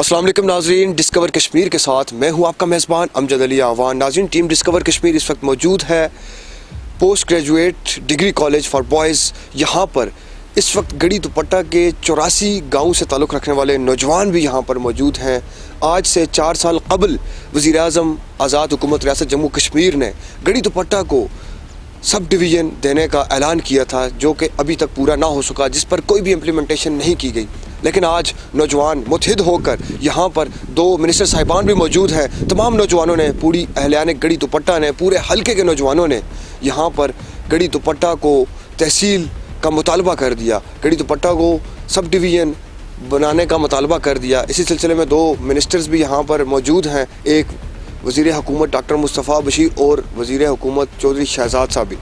अस्सलाम वालेकुम नाज़रीन, डिस्कवर कश्मीर के साथ मैं हूं आपका मेज़बान अमजद अली आवान। नाज़रीन, टीम डिस्कवर कश्मीर इस वक्त मौजूद है post graduate degree college for boys. यहाँ पर इस वक्त गड़ी दुपट्टा के 84 गाँव से ताल्लुक़ रखने वाले नौजवान भी यहाँ पर मौजूद हैं। आज से 4 साल कबल वज़ीर-ए-आज़म आज़ाद हुकूमत रियासत जम्मू कश्मीर ने गड़ी दुपट्टा को सब डिवीज़न देने का ऐलान किया था, जो कि अभी तक पूरा ना हो सका, जिस पर कोई भी इम्प्लीमेंटेशन नहीं की गई। लेकिन आज नौजवान मुतहिद होकर यहाँ पर 2 मिनिस्टर साहिबान भी मौजूद हैं। तमाम नौजवानों ने, पूरी अहलियान गड़ी दुपट्टा ने, पूरे हलके के नौजवानों ने यहाँ पर गड़ी दुपट्टा को तहसील का मुतालबा कर दिया, गड़ी दुपट्टा को सब डिवीज़न बनाने का मुतालबा कर दिया। इसी सिलसिले में 2 मिनिस्टर्स भी यहाँ पर मौजूद हैं, एक वज़ीर हुकूमत डॉक्टर मुस्तफ़ा बशीर और वज़ीर हुकूमत चौधरी शहजाद साहब भी।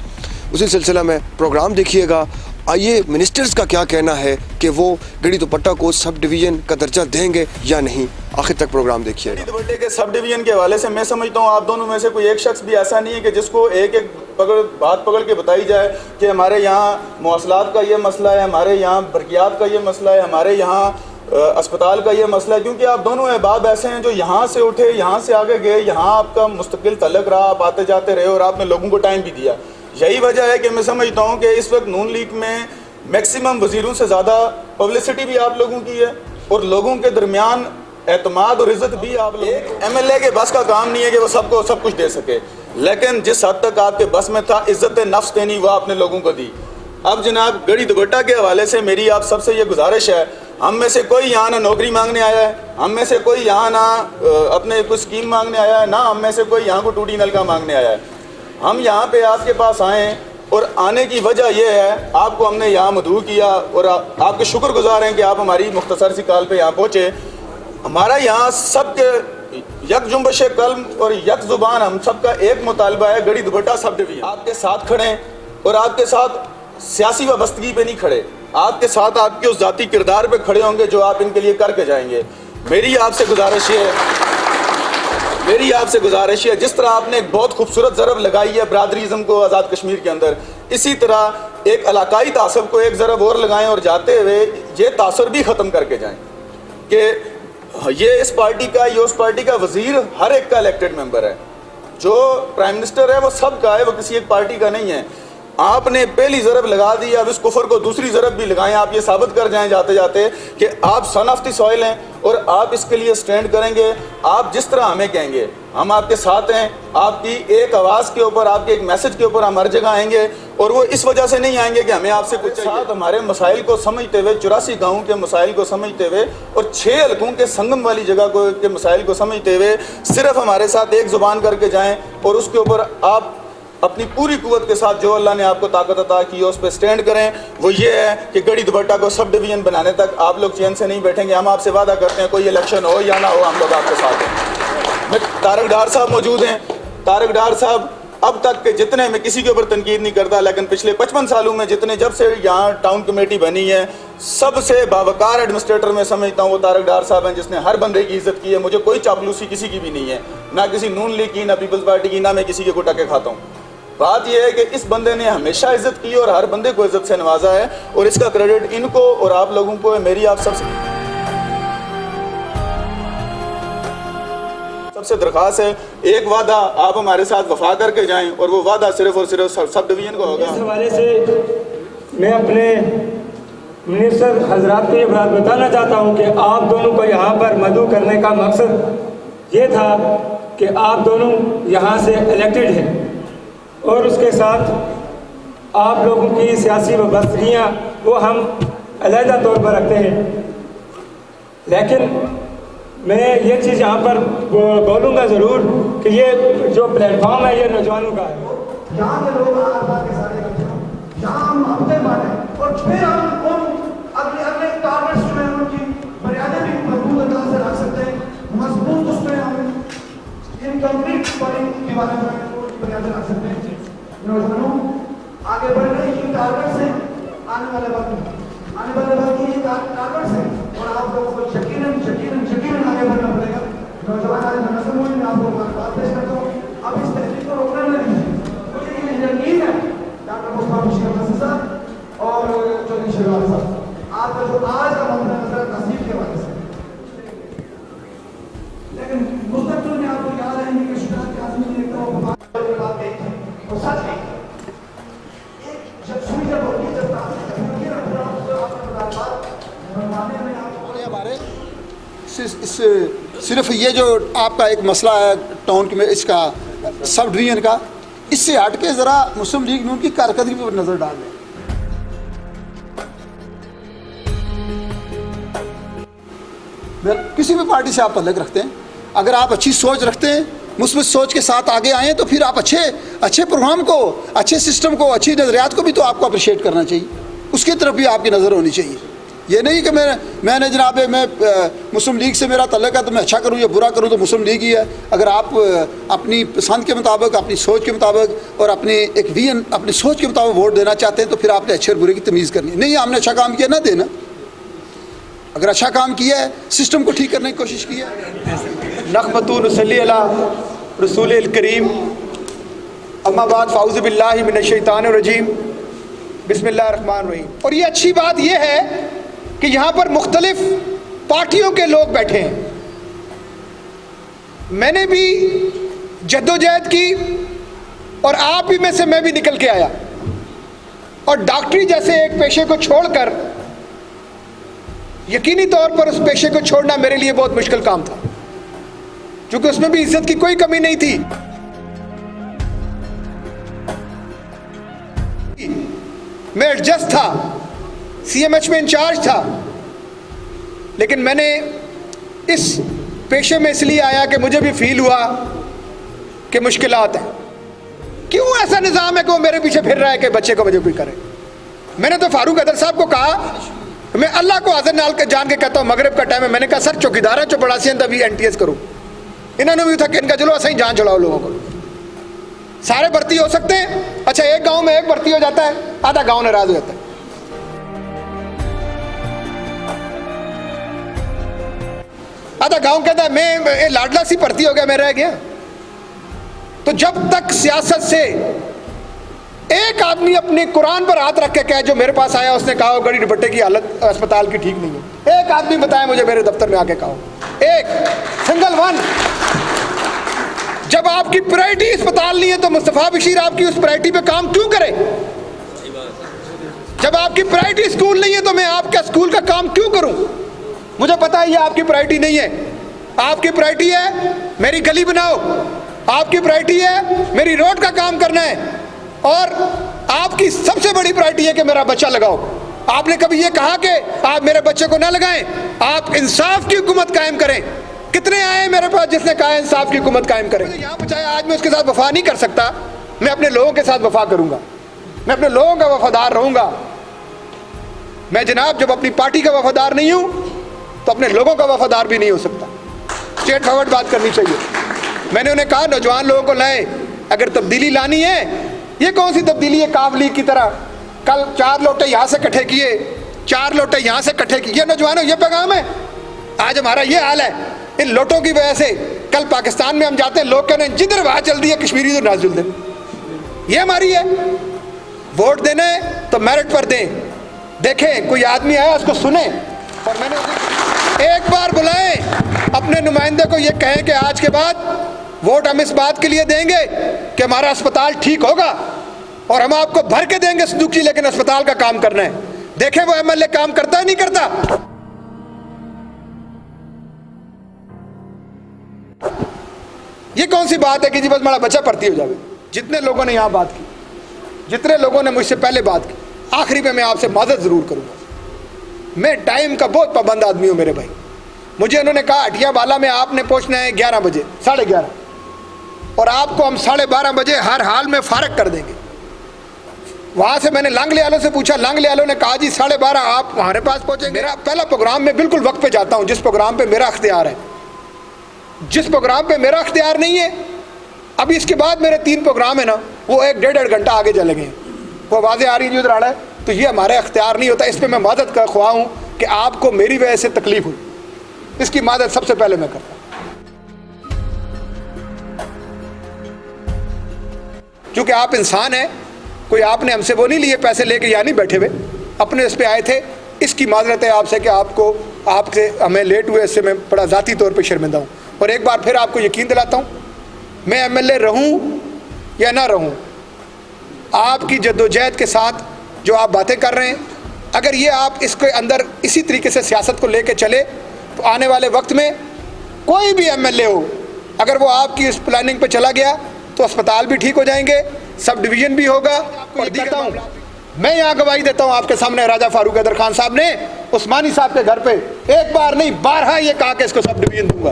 उसी सिलसिले में प्रोग्राम देखिएगा। आइए, मिनिस्टर्स का क्या कहना है कि वो गड़ी दुपट्टा को सब डिवीज़न का दर्जा देंगे या नहीं। आखिर तक प्रोग्राम देखिएगा। गड़ी दुपट्टे के सब डिवीज़न के हवाले से मैं समझता हूँ आप दोनों में से कोई एक शख्स भी ऐसा नहीं है कि जिसको एक बात पकड़ के बताई जाए कि हमारे यहाँ मौसलात का ये मसला है, हमारे यहाँ बरकियात का ये मसला है, हमारे यहाँ अस्पताल का ये मसला है। क्योंकि आप दोनों अहबाब ऐसे हैं जो यहाँ से उठे, यहाँ से आगे गए, यहाँ आपका मुस्तकिल तल्लक रहा, आप आते जाते रहे और आपने लोगों को टाइम भी दिया। यही वजह है कि मैं समझता हूँ कि इस वक्त नून लीग में मैक्सिमम वज़ीरों से ज़्यादा पब्लिसिटी भी आप लोगों की है और लोगों के दरमियान एतमाद और इज़्ज़त भी आप लोग। एक MLA के बस का काम नहीं है कि वो सबको सब कुछ दे सके, लेकिन जिस हद तक आपके बस में था इज़्ज़त नफ्स देनी, वो आपने लोगों को दी। अब जनाब, गड़ी दुपट्टा के हवाले से मेरी आप सबसे ये गुजारिश है, हम में से कोई यहाँ ना नौकरी मांगने आया है, हम में से कोई यहाँ ना अपने कुछ स्कीम मांगने आया है, ना हम में से कोई यहाँ को टूटी नल का मांगने आया है। हम यहाँ पे आपके पास आए और आने की वजह यह है, आपको हमने यहाँ मदऊ किया और आपके शुक्रगुजार हैं कि आप हमारी मुख्तसर सी कॉल पे यहाँ पहुँचे। हमारा यहाँ सबके यक जुम्बश कल्म और यक ज़ुबान, हम सबका एक मुतालबा है, गड़ी दुपट्टा सब डिवीज़न। आपके साथ खड़े हैं और आपके साथ सियासी वाबस्तगी पे नहीं खड़े, आपके साथ आपके उस जाती किरदार पे खड़े होंगे जो आप इनके लिए करके जाएंगे। मेरी आपसे गुजारिश है, जिस तरह आपने एक बहुत खूबसूरत ज़रब लगाई है बरादरीज़म को आज़ाद कश्मीर के अंदर, इसी तरह एक इलाकाई तासब को एक ज़रब और लगाएं और जाते हुए ये तासर भी ख़त्म करके जाएं कि ये इस पार्टी का, ये उस पार्टी का, वज़ीर हर एक का इलेक्टेड मेंबर है, जो प्राइम मिनिस्टर है वो सब का है, वो किसी एक पार्टी का नहीं है। आपने पहली ज़रब लगा दी, अब इस कुफर को दूसरी ज़रब भी लगाएं। आप ये साबित कर जाएं जाते जाते कि आप सन ऑफ द सॉइल हैं और आप इसके लिए स्टैंड करेंगे। आप जिस तरह हमें कहेंगे हम आपके साथ हैं, आपकी एक आवाज़ के ऊपर, आपके एक मैसेज के ऊपर हम हर जगह आएंगे। और वो इस वजह से नहीं आएंगे कि हमें आपसे कुछ साथ, हमारे मसाइल को समझते हुए, 84 गाँव के मसाइल को समझते हुए और 6 हलकों के संगम वाली जगह को के मसाइल को समझते हुए सिर्फ हमारे साथ एक ज़ुबान करके जाएँ और उसके ऊपर आप अपनी पूरी कुव्वत के साथ जो अल्लाह ने आपको ताकत अता की है उस पर स्टैंड करें। वो ये है कि गड़ी दुपट्टा को सब डिवीज़न बनाने तक आप लोग चैन से नहीं बैठेंगे। हम आपसे वादा करते हैं, कोई इलेक्शन हो या ना हो, हम लोग आपके साथ हैं। मैं तारक डार साहब मौजूद हैं। तारक डार साहब अब तक के जितने, मैं किसी के ऊपर तनकीद नहीं करता, लेकिन पिछले 55 सालों में जितने, जब से यहाँ टाउन कमेटी बनी है, सबसे बावकार एडमिनिस्ट्रेटर मैं समझता हूँ वो तारक डार साहब हैं, जिसने हर बंदे की इज्जत की है। मुझे कोई चापलूसी किसी की भी नहीं है, ना किसी नून लीग की, ना पीपल्स पार्टी की, ना मैं किसी के गुटा के खाता हूँ। बात यह है कि इस बंदे ने हमेशा इज्जत की और हर बंदे को इज्जत से नवाजा है और इसका क्रेडिट इनको और आप लोगों को है। मेरी आप सबसे दरख्वास्त है, एक वादा आप हमारे साथ वफा करके जाएं और वो वादा सिर्फ और सिर्फ सब डिवीज़न को होगा। इस हवाले से मैं अपने मिनिस्टर हजरात को ये बात बताना चाहता हूँ कि आप दोनों को यहाँ पर मदऊ करने का मकसद ये था कि आप दोनों यहाँ से इलेक्टेड हैं और उसके साथ आप लोगों की सियासी वाबस्तगियाँ वो हम अलहदा तौर पर रखते हैं। लेकिन मैं ये चीज़ यहाँ पर बोलूँगा ज़रूर कि ये जो प्लेटफॉर्म है ये नौजवानों का है। यहाँ के लोग यहाँ हम हफ्ते माने और फिर हम अगले टारगेट्स जो है उनकी मर्यादा भी मजबूत अंदाज से रख सकते हैं, मजबूत उसमें हम इनकम्प्लीट के बारे में मर्यादा रख सकते हैं। नौजवानों आगे बढ़ रहे ये टारगेट्स हैं, आने वाले वक्त ये टारगेट्स हैं और आप लोगों को यकीनन आगे बढ़ना पड़ेगा। नौजवान आज नजर में आपको बात पेश करता हूँ, अब इस तहरीक को रोकना नहीं है। मुझे ये यकीन है डॉक्टर मुस्तफा बशीर साहब और चौधरी शहजाद साहब, आपका जो आज का मामला नजर तहसील के हवाले से मुस्तकबिल में आपको याद रहेंगे कि शुजात आज़मी ने एक बात कही थी और सच कही थी। एक जब सुई जब होती है, जब तासीर होती है ना, पूरा आपने बताया बात मनवाने में आपको हमारे सिर्फ ये जो आपका एक मसला है टाउन में इसका सब डिवीजन का, इससे हट के ज़रा मुस्लिम लीग नून की कारकर्दगी पर नज़र डाल दें। किसी भी पार्टी से आप ताल्लुक़ रखते हैं, अगर आप अच्छी सोच रखते हैं, मुस्बित सोच के साथ आगे आएँ, तो फिर आप अच्छे प्रोग्राम को, अच्छे सिस्टम को, अच्छी नज़रियात को भी तो आपको अप्रिशिएट करना चाहिए, उसकी तरफ भी आपकी नज़र होनी चाहिए। ये नहीं कि मैंने जनाब मैं मुस्लिम लीग से मेरा ताल्लुक़ है तो मैं अच्छा करूँ या बुरा करूँ तो मुस्लिम लीग ही है। अगर आप अपनी पसंद के मुताबिक, अपनी सोच के मुताबिक और अपनी एक विजन, अपनी सोच के मुताबिक वोट देना चाहते हैं, तो फिर आपने अच्छे और बुरे की तमीज़ करनी है। नहीं, हमने अच्छा काम किया ना देना, अगर अच्छा काम किया है, सिस्टम को ठीक करने की कोशिश की है। नक़मतु नसल्ली अला रसूलिल करीम, अम्मा बाद फ़ाऊज़ु बिल्लाहि मिनश्शैतानिर रजीम, बिस्मिल्लाहिर रहमानिर रहीम। और ये अच्छी बात ये है कि यहाँ पर मुख्तलिफ पार्टियों के लोग बैठे हैं। मैंने भी जद्दोजहद की और आप भी में से मैं भी निकल के आया, और डॉक्टरी जैसे एक पेशे को छोड़कर यकीनी तौर पर उस पेशे को छोड़ना मेरे लिए बहुत मुश्किल काम था, क्योंकि उसमें भी इज्जत की कोई कमी नहीं थी। मैं एडजस्ट था, सीएमएच में इंचार्ज था, लेकिन मैंने इस पेशे में इसलिए आया कि मुझे भी फील हुआ कि मुश्किलात हैं। क्यों ऐसा निज़ाम है कि वो मेरे पीछे फिर रहा है कि बच्चे को मुझे कोई करे। मैंने तो फारूक अदर साहब को कहा, मैं अल्लाह को हाज़िर नाल के जान के कहता हूँ, मगरिब का टाइम है, मैंने कहा सर चौकीदार है चौपड़ासी तभी एनटीएस करूँ। इन्होंने भी था कि इनका चलो सही जान छुड़ाओ लोगों को, सारे भर्ती हो सकते हैं। अच्छा, एक गांव में एक भर्ती हो जाता है, आधा गांव नाराज हो जाता है। आधा गांव कहता है मैं लाडला सी भर्ती हो गया, मैं रह गया। तो जब तक सियासत से एक आदमी अपने कुरान पर हाथ रख के कहे, जो मेरे पास आया उसने कहा गड़ी दुपट्टे की हालत अस्पताल की ठीक नहीं है, एक आदमी बताया मुझे मेरे दफ्तर में आके कहो, एक सिंगल वन। जब आपकी प्रायोरिटी अस्पताल नहीं है तो मुस्तफ़ा बशीर आपकी उस प्रायोरिटी पे काम क्यों करे? जब आपकी प्रायोरिटी स्कूल नहीं है तो मैं आपका स्कूल का काम क्यों करूं? मुझे पता है ये आपकी प्रायोरिटी नहीं है। आपकी प्रायोरिटी है मेरी गली बनाओ, आपकी प्रायोरिटी है मेरी रोड का काम करना है, और आपकी सबसे बड़ी प्रायोरिटी है कि मेरा बच्चा लगाओ। आपने कभी ये कहा कि आप मेरे बच्चे को ना लगाएं? आप इंसाफ की हुकूमत कायम करें। कितने आए मेरे पास जिसने कहा इंसाफ की हुकूमत कायम करें? यहाँ बचाया, आज मैं उसके साथ वफा नहीं कर सकता, मैं अपने लोगों के साथ वफा करूंगा, मैं अपने लोगों का वफादार रहूंगा। मैं जनाब जब अपनी पार्टी का वफादार नहीं हूं तो अपने लोगों का वफादार भी नहीं हो सकता। स्ट्रेट फॉरवर्ड बात करनी चाहिए। मैंने उन्हें कहा नौजवान लोगों को लाए, अगर तब्दीली लानी है, ये कौन सी तब्दीली है काफ लीग की तरह, कल 4 लोटे यहाँ से इकट्ठे किए, 4 लोटे यहाँ से इकट्ठे किए। नौजवानों ये पैगाम है। आज हमारा ये हाल है, इन लोटों की वजह से कल पाकिस्तान में हम जाते हैं, लोग कहते हैं जिधर वहाँ चल दी है कश्मीरी तो नाजुल दे। ये हमारी है। वोट देने तो मेरिट पर दें। देखें कोई आदमी आया उसको सुने, और मैंने एक बार बुलाएं अपने नुमाइंदे को, ये कहें कि आज के बाद वोट हम इस बात के लिए देंगे कि हमारा अस्पताल ठीक होगा, और हम आपको भर के देंगे सदुकी, लेकिन अस्पताल का काम करना है। देखें वो एमएलए काम करता है नहीं करता। ये कौन सी बात है कि जी बस हमारा बच्चा भर्ती हो जाए। जितने लोगों ने यहाँ बात की, जितने लोगों ने मुझसे पहले बात की, आखिरी में मैं आपसे माजरत जरूर करूंगा। मैं टाइम का बहुत पाबंद आदमी हूं मेरे भाई। मुझे उन्होंने कहा हटिया वाला में आपने पहुंचना है 11 बजे, 11:30, और आपको हम 12:30 बजे हर हाल में फारग कर देंगे। वहां से मैंने लांगले वालों से पूछा, लांगले वालों ने कहा जी 12:30 आप हमारे पास पहुंचेंगे। मेरा पहला प्रोग्राम में बिल्कुल वक्त पे जाता हूं, जिस प्रोग्राम पे मेरा अख्तियार है। जिस प्रोग्राम पे मेरा अख्तियार नहीं है, अभी इसके बाद मेरे 3 प्रोग्राम है ना, वो 1-1.5 घंटा आगे चले गए। वो आवाज़ें आ रही जी उधर आ रहा है, तो ये हमारे अख्तियार नहीं होता। इस पर मैं मदद कर ख्वाह हूँ कि आपको मेरी वजह से तकलीफ हुई, इसकी मदद सबसे पहले मैं करता हूँ। क्योंकि आप इंसान हैं, कोई आपने हमसे वो नहीं लिए पैसे लेके यहाँ नहीं बैठे हुए, अपने इस पे आए थे। इसकी माजरत है आपसे कि आपको आपसे हमें लेट हुए, इससे मैं बड़ा ज़ाती तौर पे शर्मिंदा हूँ। और एक बार फिर आपको यकीन दिलाता हूँ, मैं एमएलए रहूँ या ना रहूँ, आपकी जद्दोजहद के साथ जो आप बातें कर रहे हैं, अगर ये आप इसके अंदर इसी तरीके से सियासत को लेके चले तो आने वाले वक्त में कोई भी एमएलए हो, अगर वो आपकी इस प्लानिंग पे चला गया तो अस्पताल भी ठीक हो जाएंगे, सब डिवीज़न भी होगा। और दिखाता हूँ, मैं यहाँ गवाही देता हूँ आपके सामने, राजा फारूक हैदर खान साहब ने उस्मानी साहब के घर पे एक बार नहीं 12 ये कहा कि इसको सब डिवीज़न दूंगा।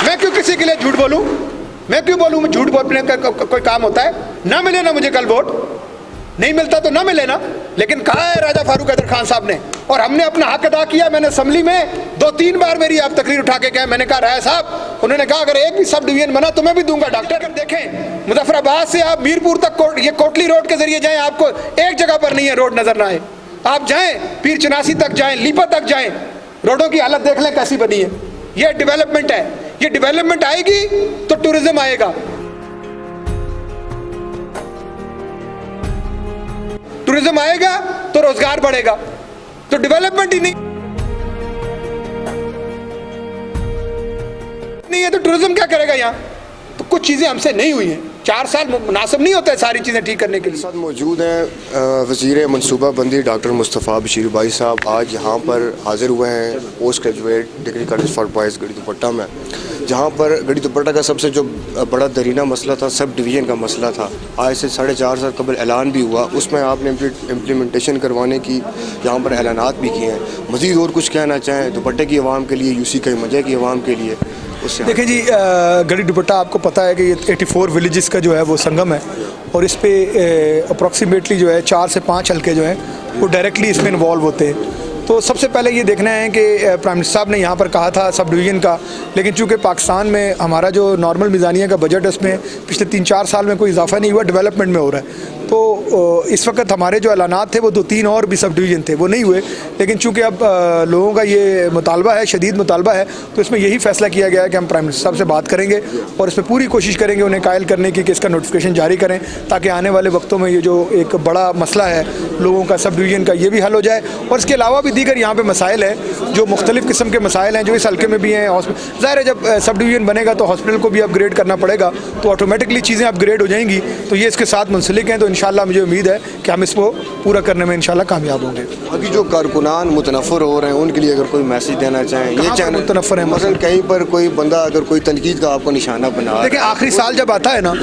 मैं क्यों किसी के लिए झूठ बोलूं? मैं क्यों बोलूं? मैं झूठ बोलने का कोई काम होता है? ना मिले ना मुझे कल वोट, नहीं मिलता तो ना मिले ना, लेकिन कहा है राजा फारूक हैदर खान साहब ने, और हमने अपना हक अदा किया। मैंने असेंबली में 2-3 बार मेरी आप तकरीर उठा के कहा, मैंने कहा राय साहब, उन्होंने कहा अगर एक भी सब डिवीजन बना तो मैं भी दूंगा। डॉक्टर देखें, मुजफ्फराबाद से आप मीरपुर तक ये कोटली रोड के जरिए जाएं, आपको एक जगह पर नहीं है रोड नजर ना आए। आप जाएं पीर चनासी तक जाएं, लीपा तक जाएं, रोडों की हालत देख लें कैसी बनी है। ये डेवलपमेंट है। ये डेवलपमेंट आएगी तो टूरिज्म आएगा, टूरिज्म आएगा तो रोजगार बढ़ेगा। तो डेवलपमेंट ही नहीं है तो टूरिज्म क्या करेगा यहाँ? तो कुछ चीजें हमसे नहीं हुई हैं, 4 साल मुनासिब नहीं होता है सारी चीज़ें ठीक करने के लिए। साथ मौजूद हैं वज़ीर मनसूबाबंदी डॉक्टर मुस्तफ़ा बशीर भाई साहब। आज यहाँ पर हाज़िर हुए हैं post graduate degree college for boys Garhi Dupatta में, जहाँ पर गढ़ी दुपट्टा का सबसे जो बड़ा दरीना मसला था सब डिवीज़न का मसला था। आज से 4.5 साल कबल ऐलान भी हुआ, उसमें आपने इम्प्लीमेंटेशन करवाने की यहाँ पर ऐलानात भी किए हैं। मज़ीद और कुछ कहना चाहें दुपट्टे की आवाम के लिए, यूसी के मजे की आवाम के लिए? देखिए जी, गढ़ी दुपट्टा आपको पता है कि ये 84 विलेजेस का जो है वो संगम है, और इस पे अप्रॉक्सीमेटली जो है 4 से 5 हल्के जो हैं वो डायरेक्टली इसमें इन्वॉल्व होते हैं। तो सबसे पहले ये देखना है कि प्राइम मिनिस्टर साहब ने यहाँ पर कहा था सब डिवीज़न का, लेकिन चूँकि पाकिस्तान में हमारा जो नॉर्मल मिज़ानिया का बजट है उसमें पिछले 3-4 साल में कोई इजाफा नहीं हुआ, डेवलपमेंट में हो रहा है। तो इस वक्त हमारे जो ऐलानात थे वो 2-3 और भी सब डिवीज़न थे, वो नहीं हुए। लेकिन चूँकि अब लोगों का ये मुतालबा है, शदीद मुतालबा है, तो इसमें यही फैसला किया गया है कि हम प्राइम मिनिस्टर साहब से बात करेंगे और इसमें पूरी कोशिश करेंगे उन्हें कायल करने की कि इसका नोटिफिकेशन जारी करें, ताकि आने वाले वक्तों में ये जो एक बड़ा मसला है लोगों का सब डिवीज़न का, ये भी हल हो जाए। और इसके अलावा भी दीगर यहाँ पर मसाइल हैं, जो मुख्तलिफ़ किस्म के मसाइल हैं जो इस हल्के में भी हैं। ज़ाहिर है जब सब डिवीज़न बनेगा तो हॉस्पिटल को भी अपग्रेड करना पड़ेगा, तो ऑटोमेटिकली चीज़ें अपग्रेड हो जाएंगी। तो ये इसके साथ मुंसलिक हैं, तो इंशाल्लाह मुझे उम्मीद है कि हम इसको पूरा करने में इंशाल्लाह कामयाब होंगे। अभी जो कारकुनान मुतनफ़र हो रहे हैं उनके लिए अगर कोई मैसेज देना चाहें? ये चैनल मुतनफ़र है, मसलन कहीं पर कोई बंदा अगर कोई तनकीद का आपको निशाना बना, देखिए आखिरी साल जब आता है ना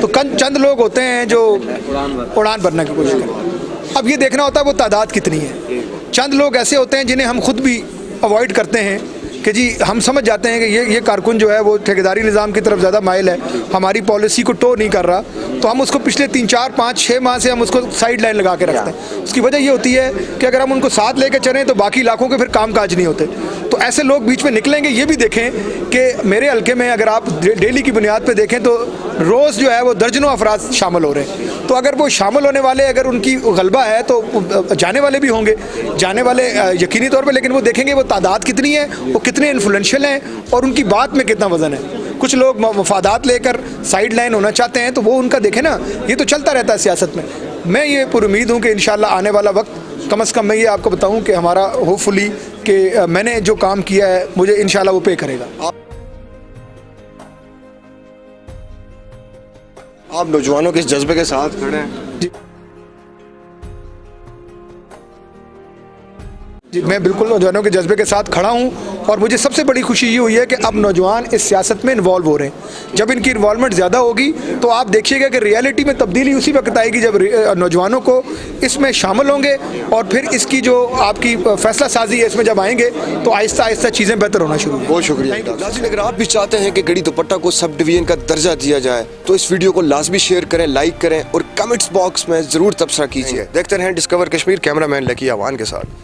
तो चंद लोग होते हैं जो उड़ान भरने की कोशिश करते हैं। अब ये देखना होता है वो तादाद कितनी है। चंद लोग ऐसे होते हैं जिन्हें हम खुद भी अवॉइड करते हैं कि जी हम समझ जाते हैं कि ये कारकुन जो है वो ठेकेदारी निज़ाम की तरफ ज़्यादा माइल है, हमारी पॉलिसी को टो नहीं कर रहा, तो हम उसको पिछले 3-4-5-6 माह से हम उसको साइड लाइन लगा के रखते हैं। उसकी वजह ये होती है कि अगर हम उनको साथ लेकर चलें तो बाकी इलाकों के फिर काम काज नहीं होते। तो ऐसे लोग बीच में निकलेंगे। ये भी देखें कि मेरे हल्के में अगर आप डेली की बुनियाद पर देखें तो रोज़ जो है वो दर्जनों अफराद शामिल हो रहे हैं। तो अगर वो शामिल होने वाले अगर उनकी गलबा है तो जाने वाले भी होंगे, जाने वाले यकीनी तौर पर, लेकिन वो देखेंगे वो तादाद कितनी है, वो कितने इन्फ्लुएंशियल हैं और उनकी बात में कितना वजन है। कुछ लोग मफादात लेकर साइड लाइन होना चाहते हैं, तो वो उनका देखें ना, ये तो चलता रहता है सियासत में। मैं ये पुरुमीद हूँ कि इंशाल्लाह आने वाला वक्त कम से कम मैं ये आपको बताऊँ कि हमारा होपफुली कि मैंने जो काम किया है मुझे इंशाल्लाह वो पे करेगा। आप नौजवानों के इस जज्बे के साथ खड़े हैं। जी मैं बिल्कुल नौजवानों के जज्बे के साथ खड़ा हूँ, और मुझे सबसे बड़ी खुशी ये हुई है कि अब नौजवान इस सियासत में इन्वॉल्व हो रहे हैं। जब इनकी इन्वॉल्वमेंट ज़्यादा होगी तो आप देखिएगा कि रियलिटी में तब्दीली उसी वक्त आएगी जब नौजवानों को इसमें शामिल होंगे, और फिर इसकी जो आपकी फैसला साजी है इसमें जब आएंगे तो आहिस्ता आहिस्ता चीज़ें बेहतर होना शुरू होंगी। बहुत शुक्रिया। नाज़रीन, अगर आप भी चाहते हैं कि गढ़ी दुपट्टा को सब डिवीज़न का दर्जा दिया जाए तो इस वीडियो को लाजमी शेयर करें, लाइक करें और कमेंट्स बॉक्स में ज़रूर तबसरा कीजिए। देखते रहें डिस्कवर कश्मीर, कैमरामैन लकी आवान के साथ।